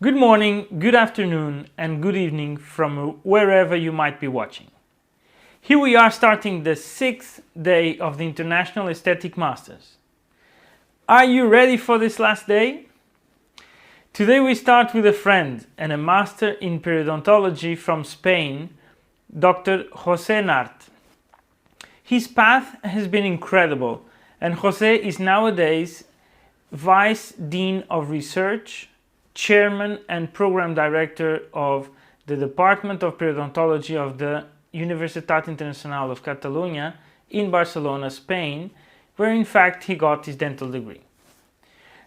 Good morning, good afternoon, and good evening from wherever you might be watching. Here we are starting the 6th day of the International Aesthetic Masters. Are you ready for this last day? Today we start with a friend and a master in periodontology from Spain, Dr. José Nart. His path has been incredible, and José is nowadays Vice Dean of Research, Chairman and Program Director of the Department of Periodontology of the Universitat Internacional of Catalunya in Barcelona, Spain, where in fact he got his dental degree.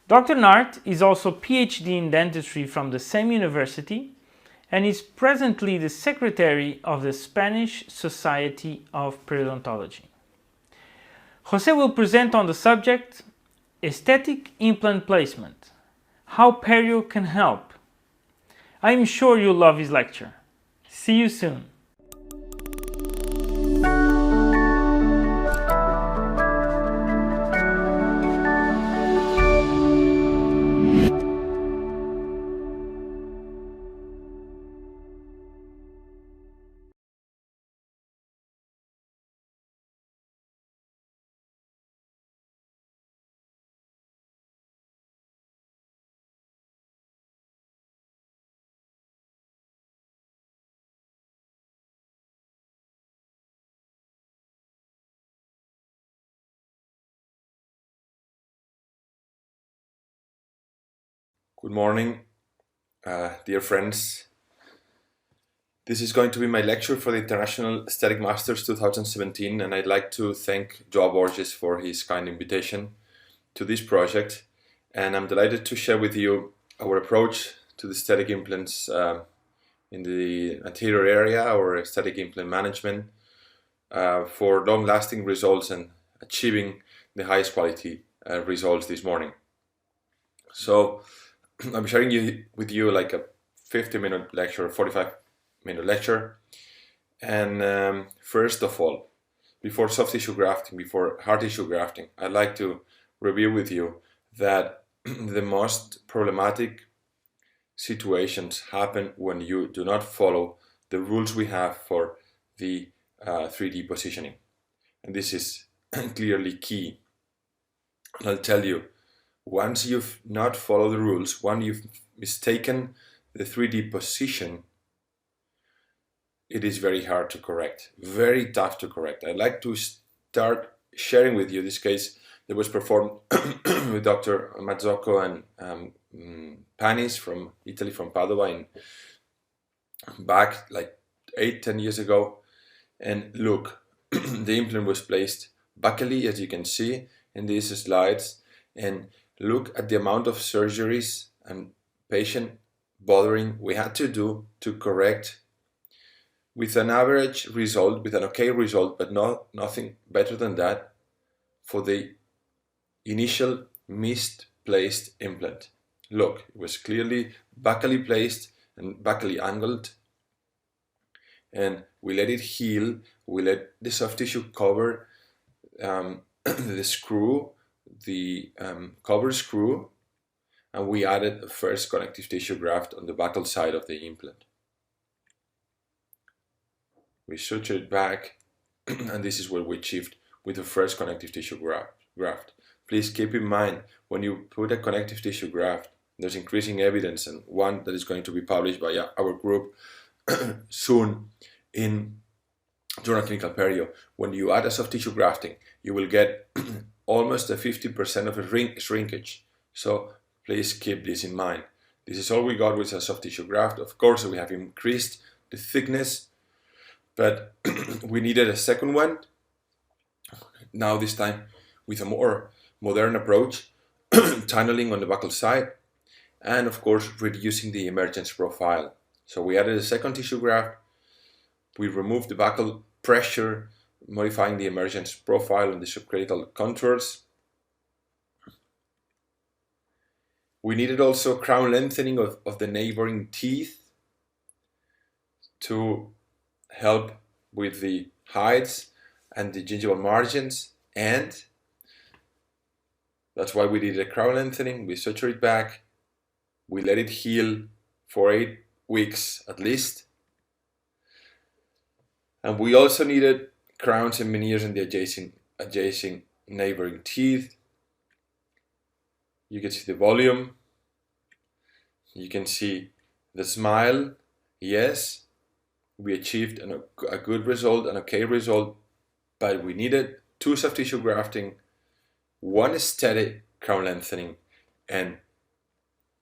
Dr. Nart is also PhD in dentistry from the same university and is presently the Secretary of the Spanish Society of Periodontology. José will present on the subject Aesthetic Implant Placement, how Perio can help. I am sure you'll love his lecture. See you soon. Good morning, dear friends. This is going to be my lecture for the International Aesthetic Masters 2017, and I'd like to thank Joao Borges for his kind invitation to this project. And I'm delighted to share with you our approach to the aesthetic implants in the anterior area, or aesthetic implant management, for long-lasting results and achieving the highest quality results this morning. So I'm sharing with you like a 50-minute lecture, 45-minute lecture. And first of all, before soft tissue grafting, before hard tissue grafting, I'd like to review with you that the most problematic situations happen when you do not follow the rules we have for the 3D positioning. And this is clearly key. And I'll tell you, once you've not followed the rules, once you've mistaken the 3D position, it is very hard to correct, very tough to correct. I'd like to start sharing with you this case that was performed with Dr. Mazzocco and Panis from Italy, from Padua, back like 8-10 years ago. And look, the implant was placed buccally, as you can see in these slides, and look at the amount of surgeries and patient bothering we had to do to correct, with an average result, with an okay result, but nothing better than that, for the initial misplaced implant. Look, it was clearly buccally placed and buccally angled, and we let it heal. We let the soft tissue cover the screw, the cover screw, and we added the first connective tissue graft on the buccal side of the implant. We sutured it back, and this is what we achieved with the first connective tissue graft. Please keep in mind, when you put a connective tissue graft, there's increasing evidence, and one that is going to be published by our group soon in Journal Clinical Perio. When you add a soft tissue grafting, you will get almost a 50% of a shrinkage. So please keep this in mind. This is all we got with a soft tissue graft. Of course, we have increased the thickness, but we needed a second one. Now this time with a more modern approach, tunneling on the buccal side, and of course reducing the emergence profile. So we added a second tissue graft. We removed the buccal pressure, modifying the emergence profile and the subcranial contours. We needed also crown lengthening of the neighboring teeth to help with the heights and the gingival margins, and that's why we did a crown lengthening. We sutured it back, we let it heal, for 8 weeks at least. And we also needed crowns and veneers in the adjacent neighboring teeth. You can see the volume. You can see the smile. Yes, we achieved a good result, an okay result, but we needed 2 soft tissue grafting, 1 aesthetic crown lengthening, and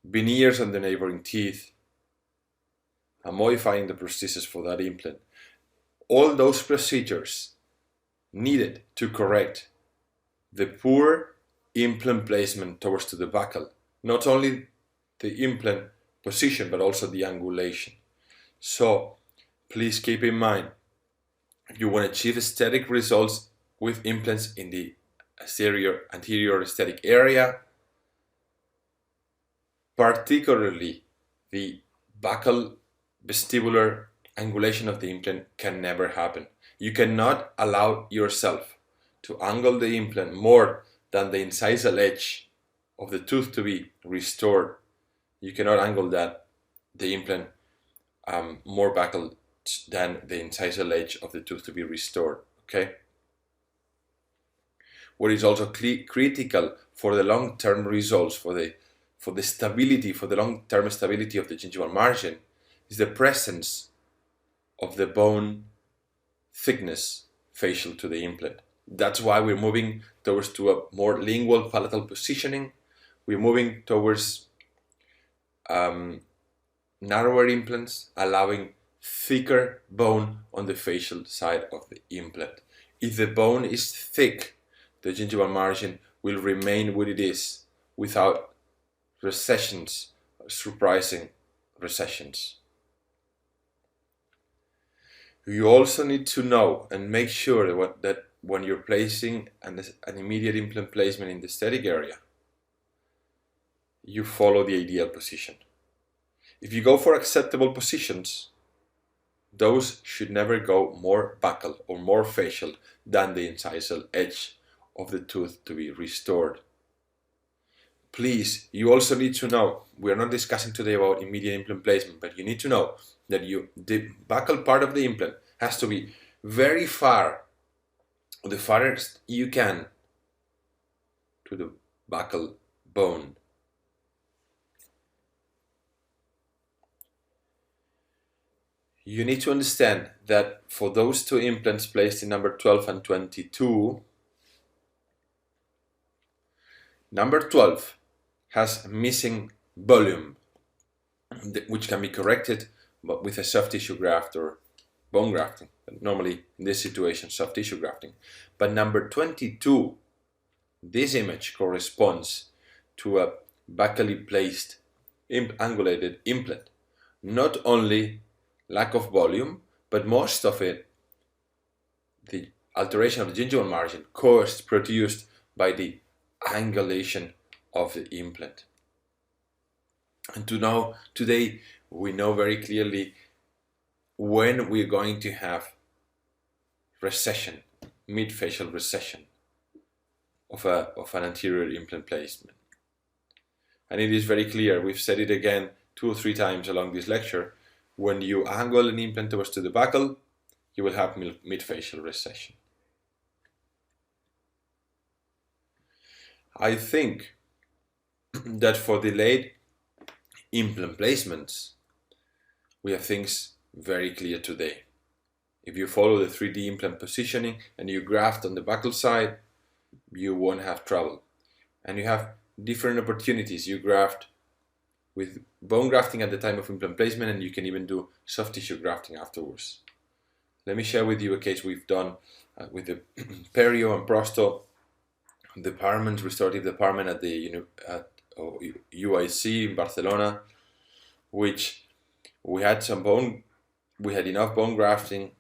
veneers on the neighboring teeth, and modifying the prosthesis for that implant. All those procedures needed to correct the poor implant placement towards to the buccal. Not only the implant position, but also the angulation. So please keep in mind, if you want to achieve aesthetic results with implants in the anterior aesthetic area, particularly the buccal vestibular angulation of the implant can never happen. You cannot allow yourself to angle the implant more than the incisal edge of the tooth to be restored. You cannot angle the implant more buccal than the incisal edge of the tooth to be restored. Okay. What is also critical for the long-term results, for the stability, for the long-term stability of the gingival margin, is the presence of the bone thickness facial to the implant. That's why we're moving towards to a more lingual palatal positioning. We're moving towards narrower implants, allowing thicker bone on the facial side of the implant. If the bone is thick, the gingival margin will remain what it is without recessions, surprising recessions. You also need to know and make sure that when you're placing an immediate implant placement in the aesthetic area, you follow the ideal position. If you go for acceptable positions, those should never go more buccal or more facial than the incisal edge of the tooth to be restored. Please, you also need to know, we're not discussing today about immediate implant placement, but you need to know that the buccal part of the implant has to be very far, the farthest you can, to the buccal bone. You need to understand that for those 2 implants placed in number 12 and 22, number 12 has missing volume, which can be corrected with a soft tissue graft or bone grafting. Normally, in this situation, soft tissue grafting. But number 22, this image corresponds to a buccally placed angulated implant. Not only lack of volume, but most of it, the alteration of the gingival margin produced by the angulation of the implant. And today we know very clearly when we're going to have recession, mid-facial recession of an anterior implant placement. And it is very clear, we've said it again 2 or 3 times along this lecture, when you angle an implant towards to the buccal, you will have mid-facial recession. I think that for delayed implant placements, we have things very clear today. If you follow the 3D implant positioning and you graft on the buccal side, you won't have trouble. And you have different opportunities. You graft with bone grafting at the time of implant placement, and you can even do soft tissue grafting afterwards. Let me share with you a case we've done with the Perio and Prosto department, restorative department at the UIC in Barcelona, which we had enough bone grafting,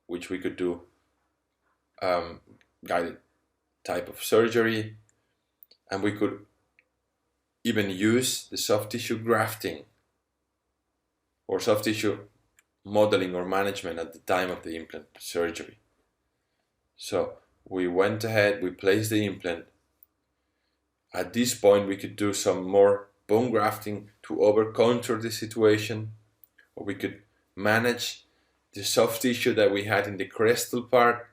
which we could do guided type of surgery, and we could even use the soft tissue grafting or soft tissue modeling or management at the time of the implant surgery. So we went ahead, we placed the implant. At this point, we could do some more bone grafting to over-contour the situation, or we could manage the soft tissue that we had in the crestal part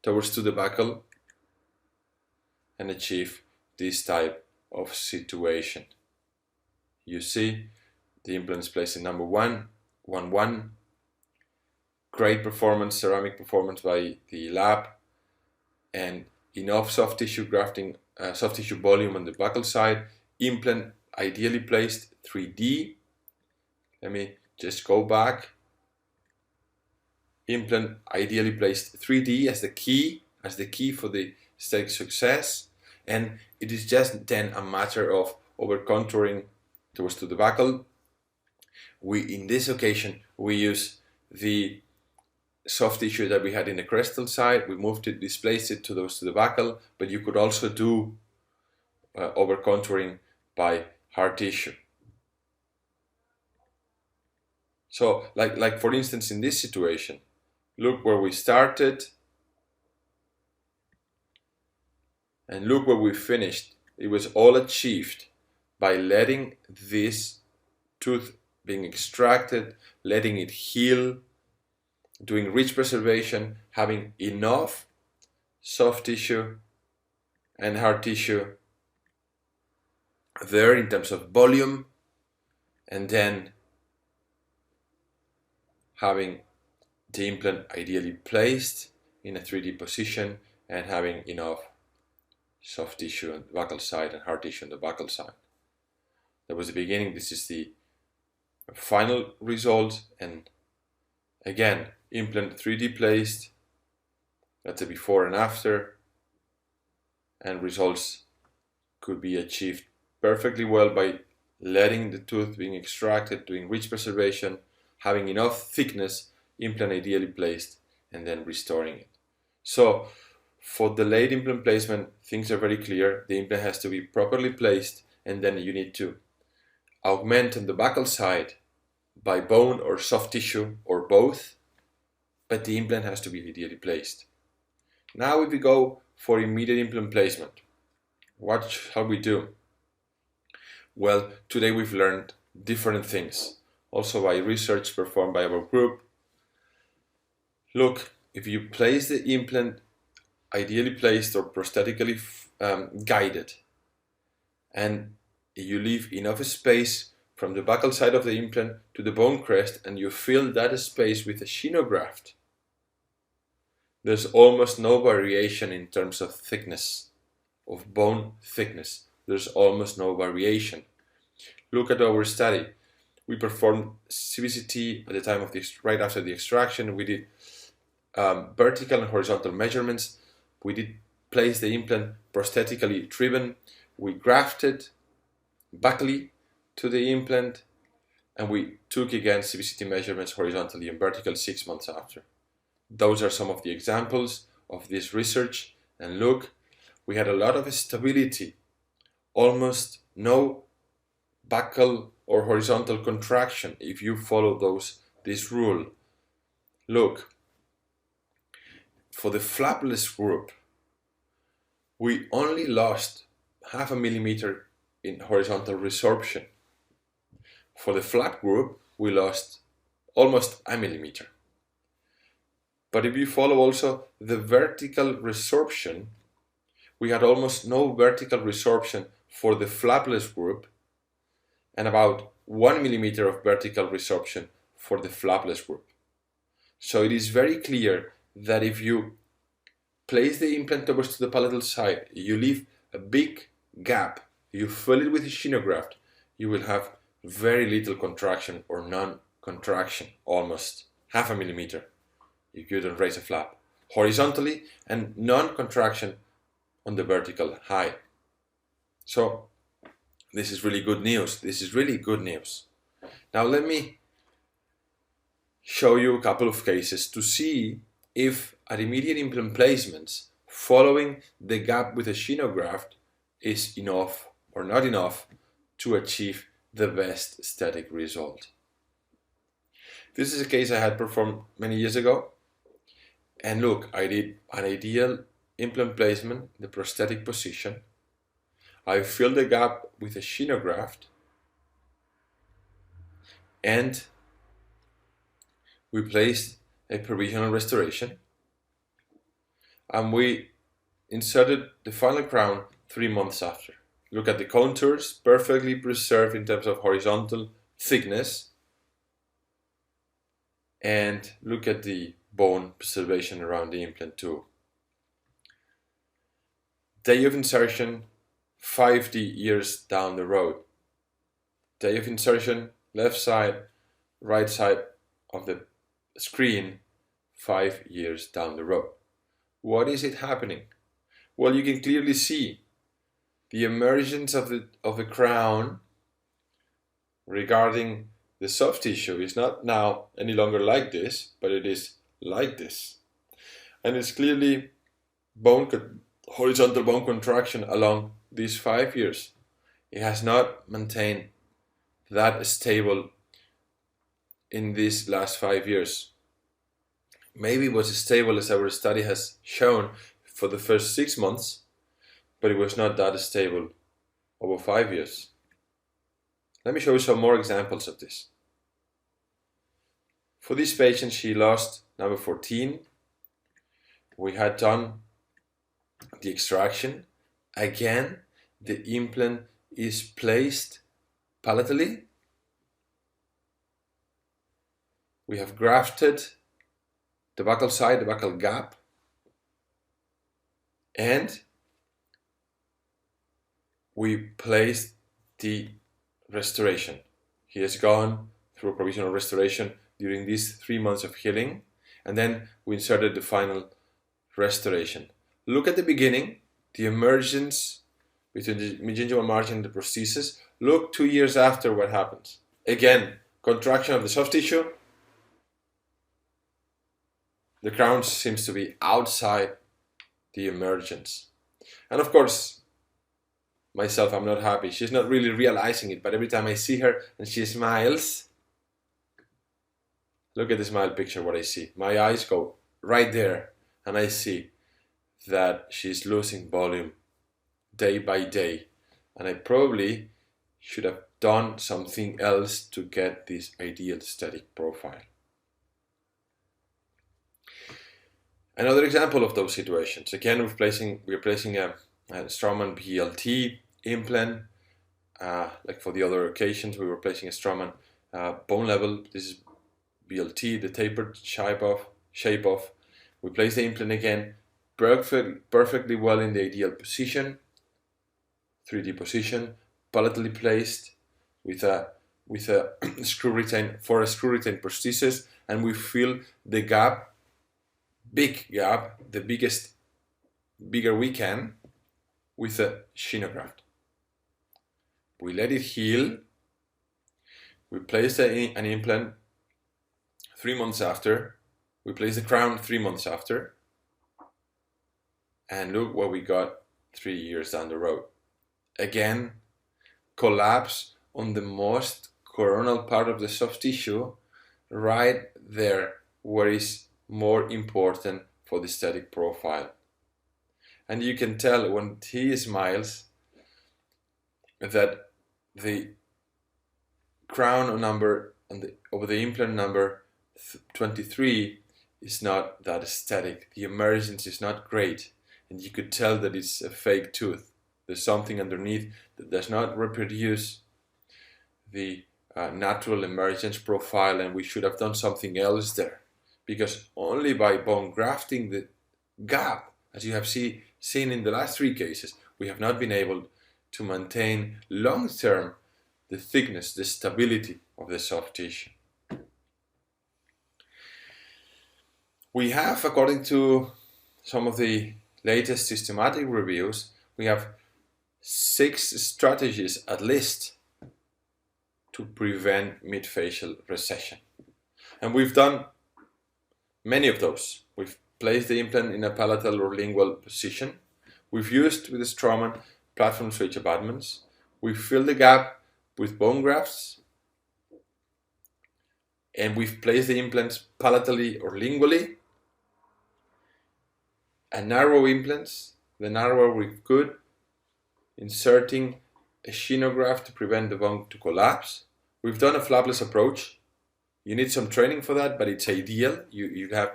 towards to the buccal and achieve this type of situation. You see the implants placed in number 1, 1, 1. Great performance, ceramic performance by the lab, and enough soft tissue grafting, soft tissue volume on the buccal side. Implant ideally placed 3D. Let me just go back. Implant ideally placed 3D as the key for the aesthetic success, and it is just then a matter of over contouring towards to the buccal. In this occasion we use the soft tissue that we had in the crestal side. We moved it, displaced it to the buccal, but you could also do over contouring by hard tissue. So like for instance in this situation, look where we started and look where we finished. It was all achieved by letting this tooth being extracted, letting it heal, doing ridge preservation, having enough soft tissue and hard tissue there in terms of volume, and then having the implant ideally placed in a 3D position and having enough soft tissue on the buccal side and hard tissue on the buccal side. That was the beginning. This is the final result, and again, implant 3D placed. That's a before and after, and results could be achieved perfectly well by letting the tooth being extracted, doing ridge preservation, having enough thickness, implant ideally placed, and then restoring it. So for the late implant placement, things are very clear. The implant has to be properly placed, and then you need to augment on the buccal side by bone or soft tissue or both, but the implant has to be ideally placed. Now if we go for immediate implant placement, what shall we do? Well, today we've learned different things, also by research performed by our group. Look, if you place the implant ideally placed or prosthetically guided, and you leave enough space from the buccal side of the implant to the bone crest, and you fill that space with a xenograft, there's almost no variation in terms of thickness, of bone thickness. There's almost no variation. Look at our study. We performed CBCT at the time of right after the extraction. We did vertical and horizontal measurements. We did place the implant prosthetically driven. We grafted buccally to the implant, and we took again CBCT measurements horizontally and vertical 6 months after. Those are some of the examples of this research, and look, we had a lot of stability, almost no buccal or horizontal contraction if you follow this rule. Look, for the flapless group, we only lost 0.5 millimeter in horizontal resorption. For the flap group, we lost almost 1 millimeter. But if you follow also the vertical resorption, we had almost no vertical resorption for the flapless group, and about 1 millimeter of vertical resorption for the flapless group. So it is very clear that if you place the implant towards to the palatal side, you leave a big gap, you fill it with a xenograft, you will have very little contraction or non-contraction, almost 0.5 millimeter if you don't raise a flap horizontally, and non-contraction on the vertical height. So this is really good news. This is really good news. Now let me show you a couple of cases to see if at immediate implant placements, following the gap with a xenograft is enough or not enough to achieve the best aesthetic result. This is a case I had performed many years ago. And look, I did an ideal implant placement, the prosthetic position. I filled the gap with a xenograft, and we placed a provisional restoration, and we inserted the final crown 3 months after. Look at the contours, perfectly preserved in terms of horizontal thickness, and look at the bone preservation around the implant too. Day of insertion, 50 years down the road. Day of insertion, left side, right side of the screen, 5 years down the road. What is it happening? Well, you can clearly see the emergence of the crown regarding the soft tissue is not now any longer like this, but it is like this. And it's clearly horizontal bone contraction along these 5 years. It has not maintained that stable in these last 5 years. Maybe it was stable, as our study has shown, for the first 6 months, but it was not that stable over 5 years. Let me show you some more examples of this. For this patient, she lost number 14. We had done the extraction. Again, the implant is placed palatally. We have grafted the buccal side, the buccal gap, and we placed the restoration. He has gone through a provisional restoration during these 3 months of healing, and then we inserted the final restoration. Look at the beginning, the emergence between the gingival margin and the prosthesis. Look 2 years after what happens. Again, contraction of the soft tissue. The crown seems to be outside the emergence. And of course, myself, I'm not happy. She's not really realizing it, but every time I see her and she smiles, look at the smile picture, what I see. My eyes go right there, and I see that she's losing volume day by day. And I probably should have done something else to get this ideal aesthetic profile. Another example of those situations. Again, we're placing a Straumann BLT implant. Like for the other occasions, we were placing a Straumann bone level. This is BLT, the tapered shape of. We place the implant again, perfectly well in the ideal position, 3D position, palatally placed with a screw retain prosthesis, and we fill the gap, big gap, the bigger we can, with a xenograft. We let it heal. We place an implant 3 months after. We place the crown 3 months after. And look what we got 3 years down the road. Again, collapse on the most coronal part of the soft tissue, right there where is more important for the aesthetic profile. And you can tell when he smiles that the crown number over the implant number 23 is not that aesthetic. The emergence is not great, and you could tell that it's a fake tooth. There's something underneath that does not reproduce the natural emergence profile, and we should have done something else there, because only by bone grafting the gap, as you have seen in the last 3 cases, we have not been able to maintain long-term the thickness, the stability of the soft tissue. We have, according to some of the latest systematic reviews, we have 6 strategies at least to prevent mid-facial recession. And we've done many of those. We've placed the implant in a palatal or lingual position. We've used with the Straumann platform switch abutments. We've filled the gap with bone grafts. And we've placed the implants palatally or lingually. And narrow implants, the narrower we could, inserting a xenograft to prevent the bone to collapse. we've done a flapless approach. You need some training for that, but it's ideal. You have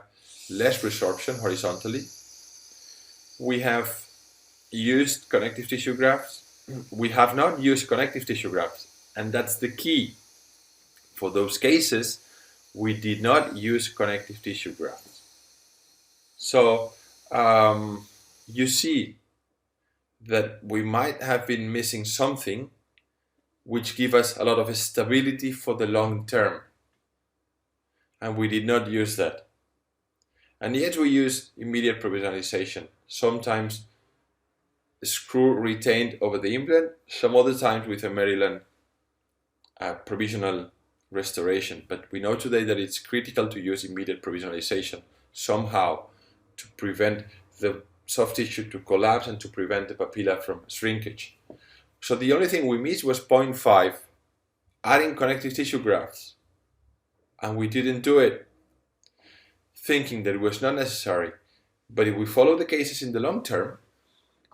less resorption horizontally. We have used connective tissue grafts. We have not used connective tissue grafts, and that's the key. For those cases, we did not use connective tissue grafts. So you see that we might have been missing something which give us a lot of stability for the long term, and we did not use that. And yet we use immediate provisionalization, sometimes screw retained over the implant, some other times with a Maryland provisional restoration. But we know today that it's critical to use immediate provisionalization somehow to prevent the soft tissue to collapse and to prevent the papilla from shrinkage. So the only thing we missed was 0.5, adding connective tissue grafts, and we didn't do it, thinking that it was not necessary. But if we follow the cases in the long term,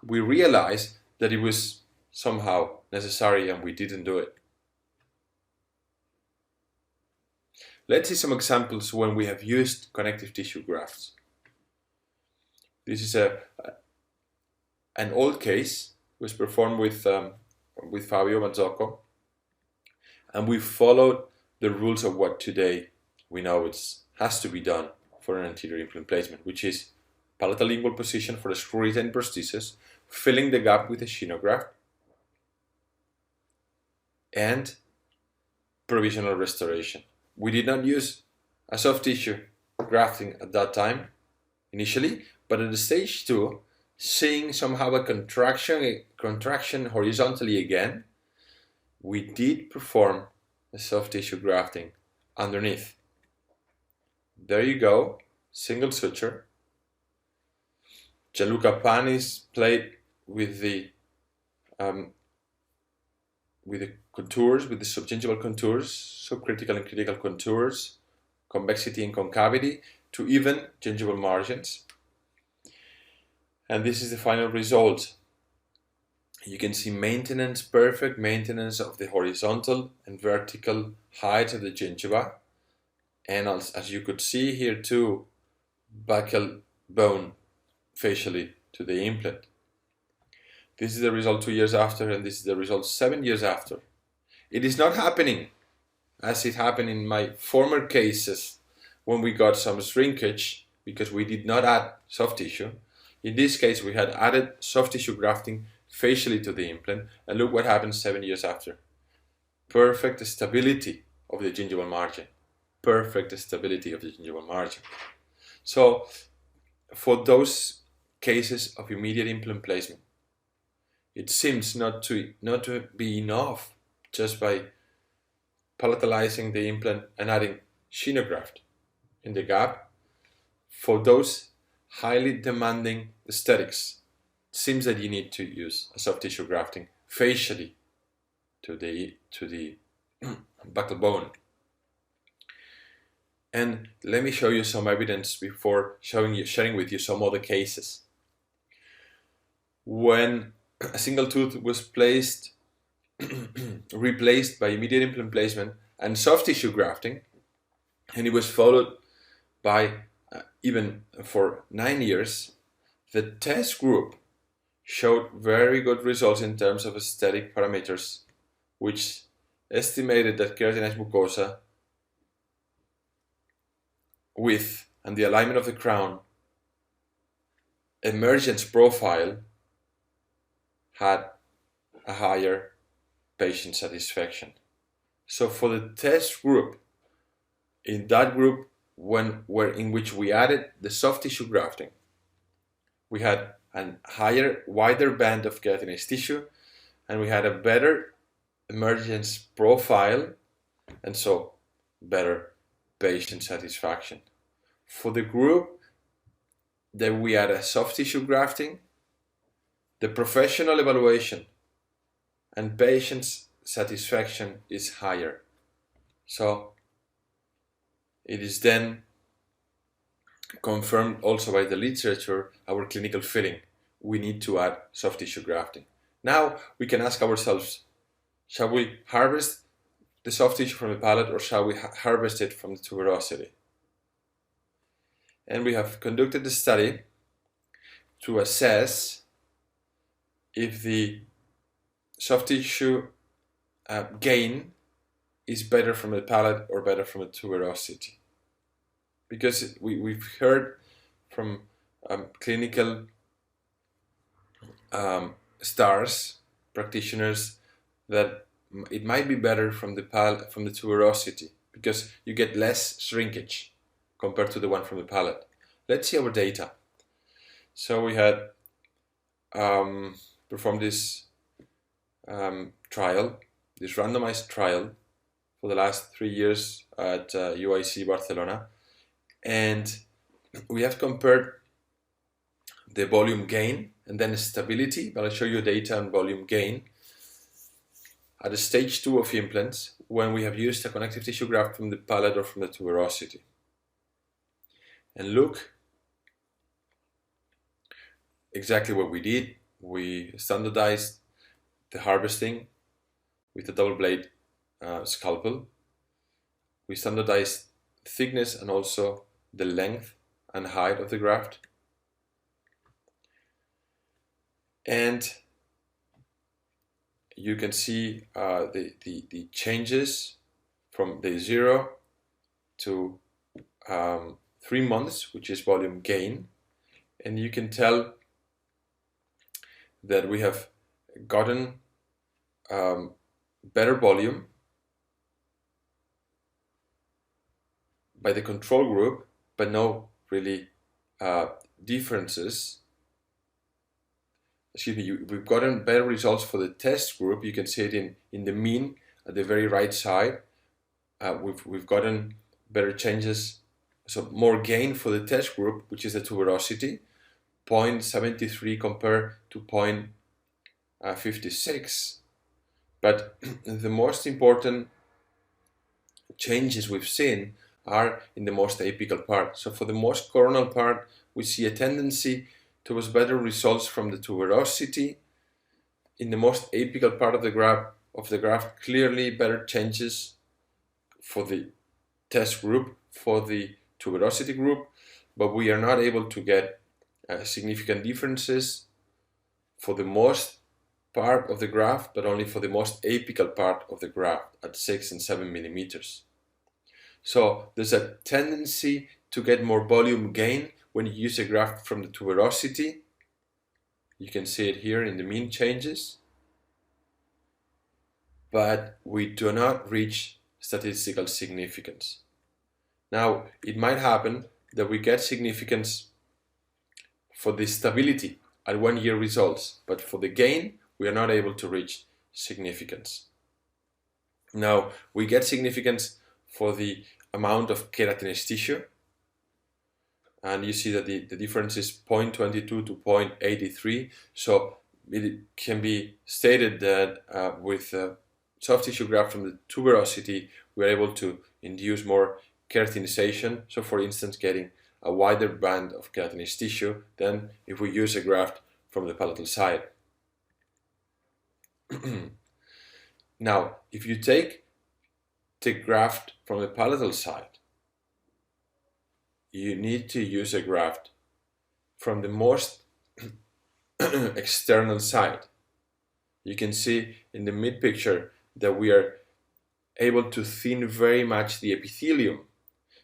we realize that it was somehow necessary and we didn't do it. Let's see some examples when we have used connective tissue grafts. This is an old case. It was performed with Fabio Mazzocco, and we followed the rules of what today we know has to be done for an anterior implant placement, which is palatal lingual position for a screw retained prosthesis, filling the gap with a xenograft, and provisional restoration. We did not use a soft tissue grafting at that time initially, but at the stage 2, seeing somehow a contraction horizontally again, we did perform a soft tissue grafting underneath. There you go, single suture. Gianluca Pani's played with the contours, with the subgingival contours, subcritical and critical contours, convexity and concavity, to even gingival margins. And this is the final result. You can see maintenance, perfect maintenance of the horizontal and vertical height of the gingiva. And as you could see here too, buccal bone facially to the implant. This is the result 2 years after, and this is the result 7 years after. It is not happening as it happened in my former cases when we got some shrinkage because we did not add soft tissue. In this case, we had added soft tissue grafting facially to the implant, and look what happens 7 years after. Perfect stability of the gingival margin. Perfect stability of the gingival margin. So, for those cases of immediate implant placement, it seems not to be enough just by palatalizing the implant and adding xenograft in the gap. For those highly demanding aesthetics, it seems that you need to use a soft tissue grafting facially to the buccal bone. And let me show you some evidence before sharing with you some other cases. When a single tooth was replaced by immediate implant placement and soft tissue grafting, and it was followed by even for 9 years, the test group showed very good results in terms of aesthetic parameters, which estimated that keratinized mucosa width and the alignment of the crown emergence profile had a higher patient satisfaction. So for the test group, in that group in which we added the soft tissue grafting, we had a wider band of keratinized tissue, and we had a better emergence profile, and so better patient satisfaction. For the group that we had a soft tissue grafting, the professional evaluation and patient's satisfaction is higher. So it is then confirmed also by the literature, our clinical feeling. We need to add soft tissue grafting. Now we can ask ourselves, shall we harvest the soft tissue from the palate, or shall we harvest it from the tuberosity? And we have conducted the study to assess if the soft tissue gain is better from the palate or better from the tuberosity. Because we've heard from clinical stars, practitioners, that it might be better from the tuberosity because you get less shrinkage compared to the one from the palate. Let's see our data. So we had performed this trial, this randomized trial for the last 3 years at UIC Barcelona, and we have compared the volume gain and then stability, but I'll show you data on volume gain at the stage 2 of implants when we have used a connective tissue graft from the palate or from the tuberosity. And look exactly what we did. We standardized the harvesting with a double blade scalpel. We standardized thickness and also the length and height of the graft. And you can see the changes from day 0 to 3 months, which is volume gain. And you can tell that we have gotten better volume by the control group, but no really differences. Excuse me, we've gotten better results for the test group. You can see it in the mean at the very right side. We've gotten better changes, so more gain for the test group, which is the tuberosity, 0.73 compared to 0.56. But the most important changes we've seen are in the most apical part. So for the most coronal part, we see a tendency towards better results from the tuberosity. In the most apical part of the graft, clearly better changes for the test group, for the tuberosity group, but we are not able to get significant differences for the most part of the graft, but only for the most apical part of the graft at 6 and 7 millimeters. So there's a tendency to get more volume gain when you use a graft from the tuberosity. You can see it here in the mean changes, but we do not reach statistical significance. Now, it might happen that we get significance for the stability at 1 year results, but for the gain, we are not able to reach significance. Now, we get significance for the amount of keratinized tissue, and you see that the difference is 0.22 to 0.83. So it can be stated that with soft tissue graft from the tuberosity, we are able to induce more keratinization. So for instance, getting a wider band of keratinized tissue than if we use a graft from the palatal side. Now, if you take the graft from the palatal side, you need to use a graft from the most external side. You can see in the mid picture that we are able to thin very much the epithelium,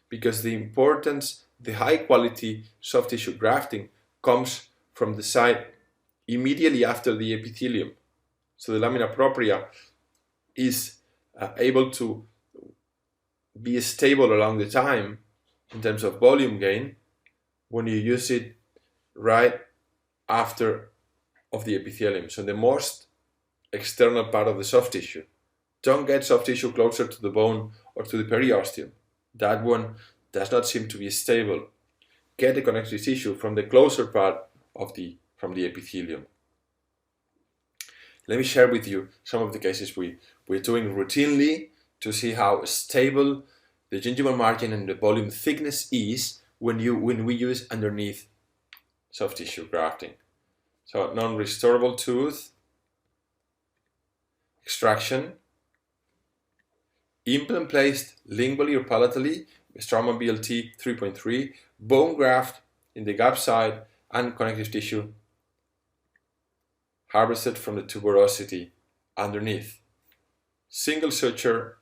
because the importance, the high quality soft tissue grafting comes from the side immediately after the epithelium. So the lamina propria is able to be stable along the time in terms of volume gain when you use it right after of the epithelium. So the most external part of the soft tissue. Don't get soft tissue closer to the bone or to the periosteum. That one does not seem to be stable. Get the connective tissue from the closer part of from the epithelium. Let me share with you some of the cases we're doing routinely to see how stable the gingival margin and the volume thickness is when we use underneath soft tissue grafting. So non-restorable tooth, extraction, Implant placed lingually or palatally, Straumann BLT 3.3, bone graft in the gap side, and connective tissue harvested from the tuberosity underneath. Single suture,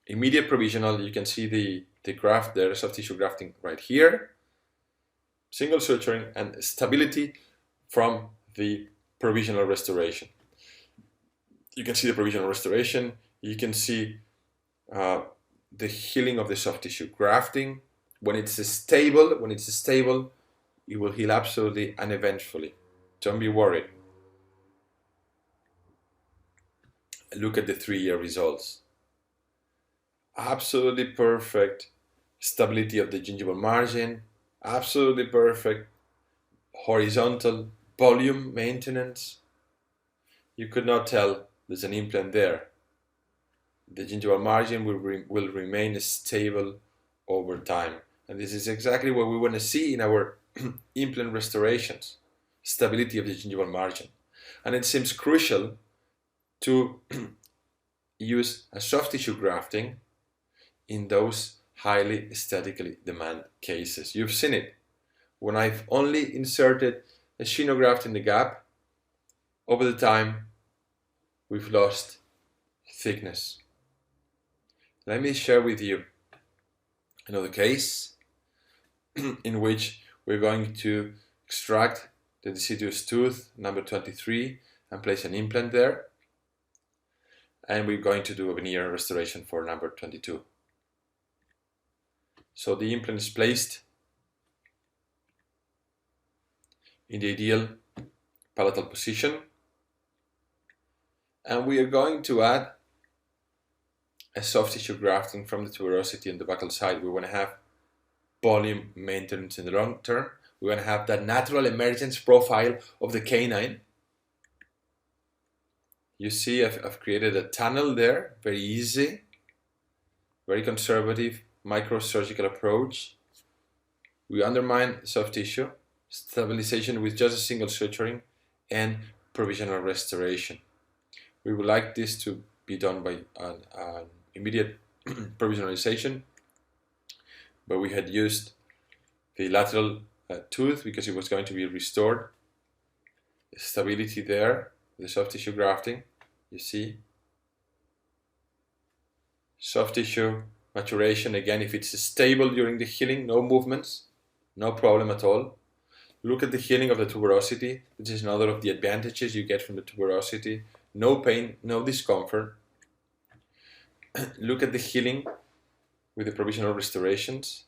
immediate provisional, you can see the graft there, soft tissue grafting right here. Single suturing and stability from the provisional restoration. You can see the provisional restoration, you can see the healing of the soft tissue grafting. When it's stable, it will heal absolutely uneventfully. Don't be worried. Look at the 3-year results. Absolutely perfect stability of the gingival margin, absolutely perfect horizontal volume maintenance. You could not tell there's an implant there. The gingival margin will remain stable over time. And this is exactly what we want to see in our implant restorations, stability of the gingival margin. And it seems crucial to use a soft tissue grafting in those highly aesthetically demanded cases. You've seen it. When I've only inserted a xenograft in the gap, over the time, we've lost thickness. Let me share with you another case in which we're going to extract the deciduous tooth, number 23, and place an implant there. And we're going to do a veneer restoration for number 22. So the implant is placed in the ideal palatal position, and we are going to add a soft tissue grafting from the tuberosity on the buccal side. We want to have volume maintenance in the long term. We want to have that natural emergence profile of the canine. You see I've created a tunnel there, very easy, very conservative microsurgical approach. We undermine soft tissue, stabilization with just a single suturing, and provisional restoration. We would like this to be done by an immediate provisionalization, but we had used the lateral tooth because it was going to be restored. Stability there, the soft tissue grafting, you see. Soft tissue maturation, again, if it's stable during the healing, no movements, no problem at all. Look at the healing of the tuberosity. This is another of the advantages you get from the tuberosity. No pain, no discomfort. Look at the healing with the provisional restorations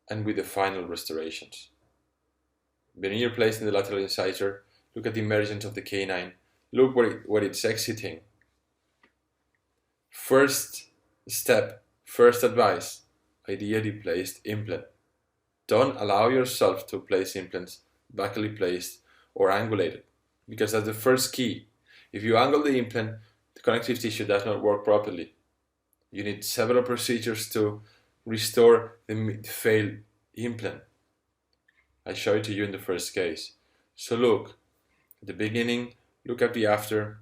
and with the final restorations. Veneer placed in the lateral incisor. Look at the emergence of the canine. Look where it's exiting. First step, first advice, ideally placed implant. Don't allow yourself to place implants buccally placed or angulated, because that's the first key. If you angle the implant, the connective tissue does not work properly. You need several procedures to restore the failed implant. I show it to you in the first case. So look, at the beginning, look at the after.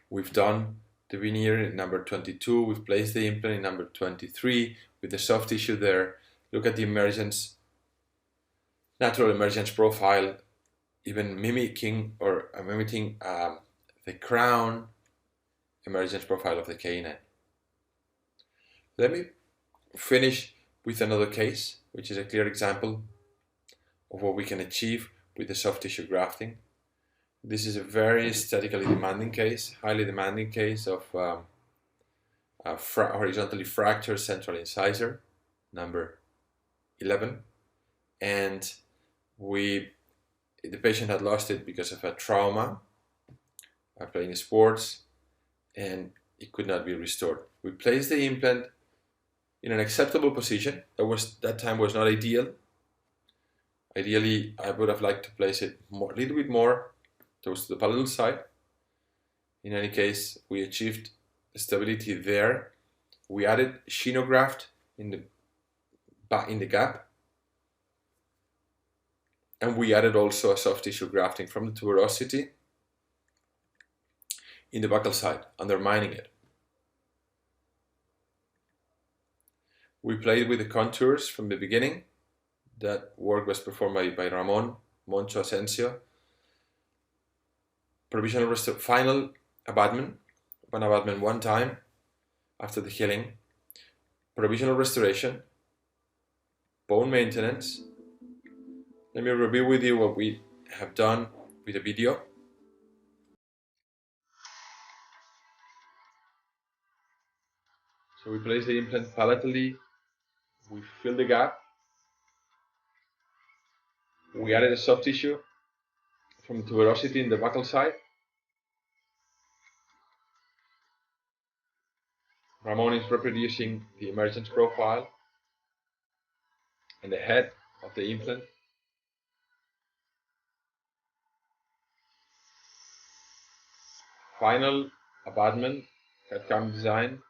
We've done the veneer in number 22, we've placed the implant in number 23 with the soft tissue there. Look at the emergence, natural emergence profile, even mimicking the crown emergence profile of the canine. Let me finish with another case, which is a clear example of what we can achieve with the soft tissue grafting. This is a very aesthetically demanding case, highly demanding case of horizontally fractured central incisor, number 11, and the patient had lost it because of a trauma playing sports, and it could not be restored. We placed the implant in an acceptable position. That time was not ideal. Ideally, I would have liked to place it a little bit more towards the palatal side. In any case, we achieved stability there. We added xenograft in the gap, and we added also a soft tissue grafting from the tuberosity in the buccal side, undermining it. We played with the contours from the beginning. That work was performed by Ramon Moncho Asensio. Provisional final abutment, one time after the healing. Provisional restoration, bone maintenance. Let me review with you what we have done with the video. So we place the implant palatally, we fill the gap, we added a soft tissue from tuberosity in the buccal side. Ramon is reproducing the emergence profile and the head of the implant. Final abutment, CAD/CAM design.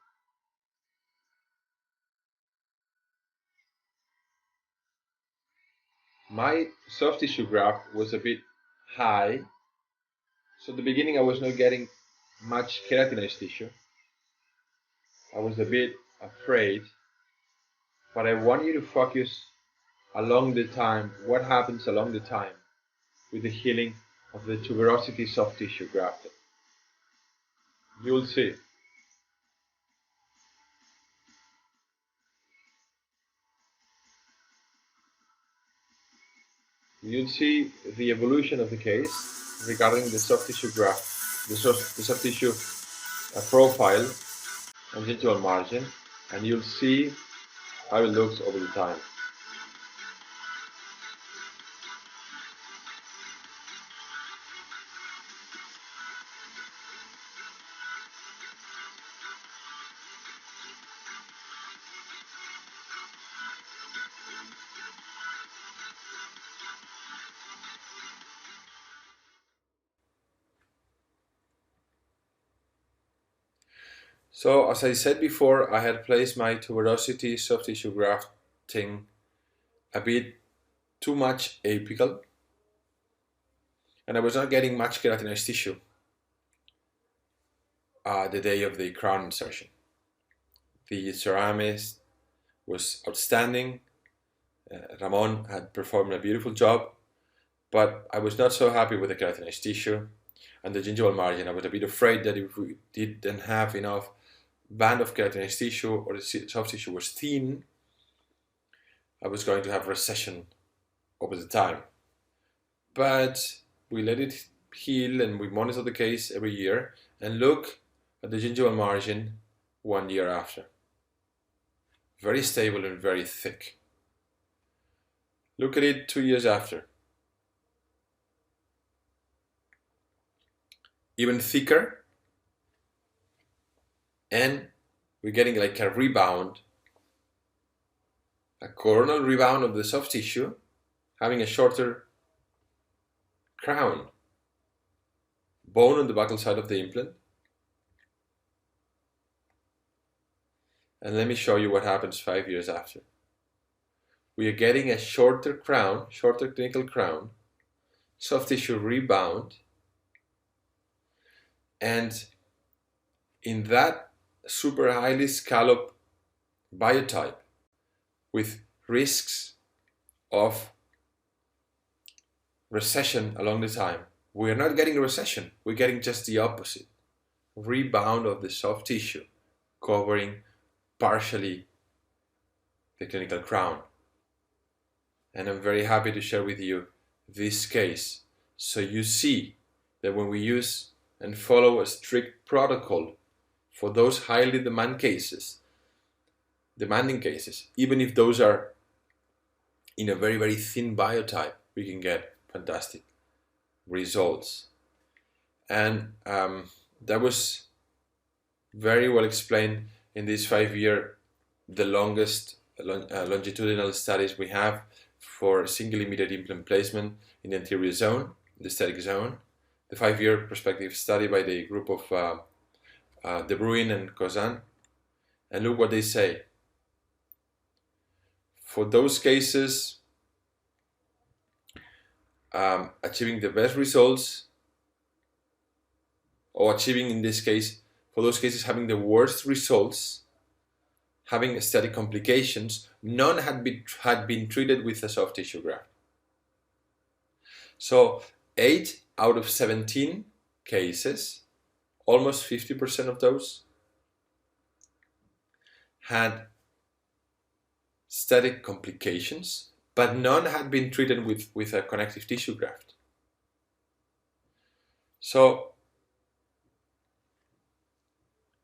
My soft tissue graft was a bit high, so at the beginning I was not getting much keratinized tissue. I was a bit afraid, but I want you to focus along the time, what happens along the time with the healing of the tuberosity soft tissue grafted. You will see. You'll see the evolution of the case regarding the soft tissue graft, the soft tissue profile and gingival margin, and you'll see how it looks over the time. So, as I said before, I had placed my tuberosity soft tissue grafting a bit too much apical, and I was not getting much keratinized tissue the day of the crown insertion. The ceramist was outstanding. Ramon had performed a beautiful job, but I was not so happy with the keratinized tissue and the gingival margin. I was a bit afraid that if we didn't have enough band of keratinized tissue or the soft tissue was thin, I was going to have recession over the time. But we let it heal and we monitor the case every year and look at the gingival margin 1 year after. Very stable and very thick. Look at it 2 years after. Even thicker, and we're getting like a rebound, a coronal rebound of the soft tissue, having a shorter crown, bone on the buccal side of the implant. And let me show you what happens 5 years after. We are getting a shorter crown, shorter clinical crown, soft tissue rebound, and in that super highly scalloped biotype with risks of recession along the time, we are not getting a recession, we're getting just the opposite. Rebound of the soft tissue covering partially the clinical crown. And I'm very happy to share with you this case, so you see that when we use and follow a strict protocol for those highly demanding cases, even if those are in a very, very thin biotype, we can get fantastic results. And that was very well explained in this 5-year, the longest longitudinal studies we have for single immediate implant placement in the anterior zone, the aesthetic zone. The 5-year prospective study by the group of De Bruin and Kozan. And look what they say. For those cases, achieving the best results, or achieving, in this case, for those cases having the worst results, having aesthetic complications, none had been treated with a soft tissue graft. So 8 out of 17 cases, almost 50% of those, had aesthetic complications, but none had been treated with a connective tissue graft. So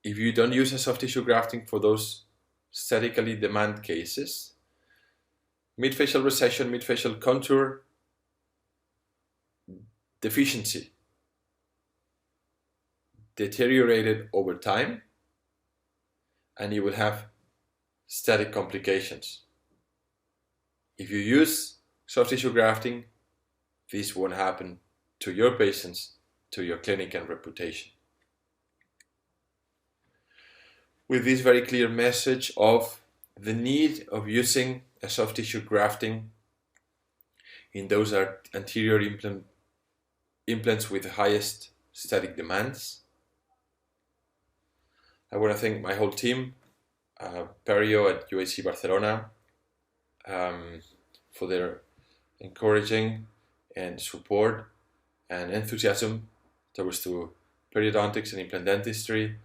if you don't use a soft tissue grafting for those aesthetically demand cases, midfacial recession, midfacial contour deficiency deteriorated over time, and you will have aesthetic complications. If you use soft tissue grafting, this won't happen to your patients, to your clinic and reputation. With this very clear message of the need of using a soft tissue grafting in those anterior implants with the highest aesthetic demands, I want to thank my whole team, Perio at UAC Barcelona, for their encouraging and support and enthusiasm towards to periodontics and implant dentistry.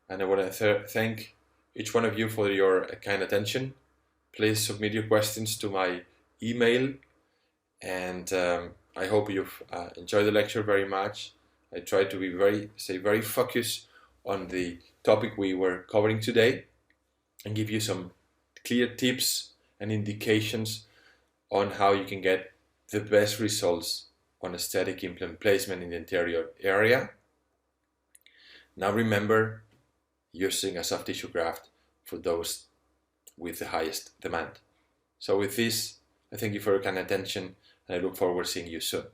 And I want to thank each one of you for your kind attention. Please submit your questions to my email, and I hope you've enjoyed the lecture very much. I tried to be very focused on the topic we were covering today and give you some clear tips and indications on how you can get the best results on aesthetic implant placement in the anterior area. Now remember, using a soft tissue graft for those with the highest demand. So with this, I thank you for your kind attention, and I look forward to seeing you soon.